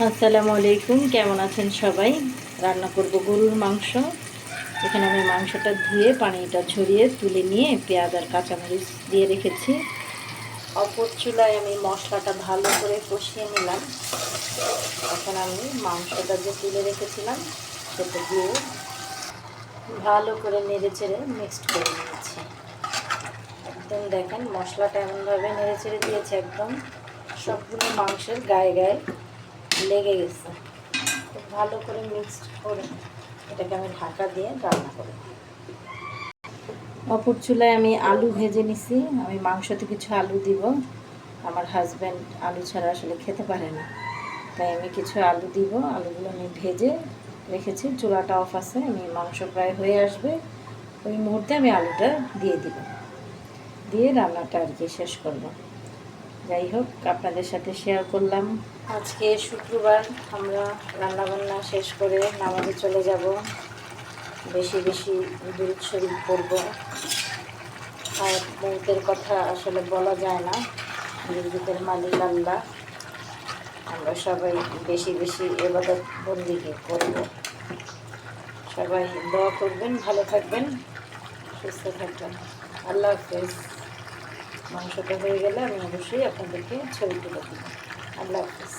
আসসালামু আলাইকুম, কেমন আছেন সবাই? রান্না করব গরুর মাংস। এখানে আমি মাংসটা ধুয়ে পানিটা ঝরিয়ে তুলে নিয়ে পেঁয়াজ আর কাঁচামরিচ দিয়ে রেখেছি। অপর চুলায় আমি মশলাটা ভালো করে কষিয়ে নিলাম। এখন আমি মাংসটা যে তুলে রেখেছিলাম সেটা দিয়ে ভালো করে নেড়ে চেড়ে মিক্সড করে নিয়েছি। একদম দেখেন মশলাটা এমনভাবে নেড়ে চেড়ে দিয়েছে, একদম সবগুলো মাংসের গায়ে গায়ে লেগে গেছে। খুব ভালো করে মিক্সড করে এটাকে আমি ঢাকা দিয়ে রান্না করব। অপর চুলায় আমি আলু ভেজে নিছি। আমি মাংসতে কিছু আলু দিব। আমার হাজব্যান্ড আলু ছাড়া আসলে খেতে পারে না, তাই আমি কিছু আলু দিব। আলুগুলো আমি ভেজে রেখেছি, চুলাটা অফ আছে। আমি মাংস প্রায় হয়ে আসবে, ওই মুহূর্তে আমি আলুটা দিয়ে দিব, দিয়ে রান্নাটা আর কি শেষ করব। যাই হোক, আপনাদের সাথে শেয়ার করলাম। আজকে শুক্রবার, আমরা রান্নাবান্না শেষ করে নামাজে চলে যাব। বেশি বেশি দুরূদ শরীফ পড়ব। আর মৌতের কথা আসলে বলা যায় না, রিজিকের মালিক আল্লাহ। আমরা সবাই বেশি বেশি ইবাদত বন্দিগি করব। সবাই দোয়া করবেন, ভালো থাকবেন, সুস্থ থাকবেন। আল্লাহ হাফেজ। মাংসটা হয়ে গেলে আমি অবশ্যই আপনাদেরকে ছবি তুলে দেব। আল্লাহ হাফেজ।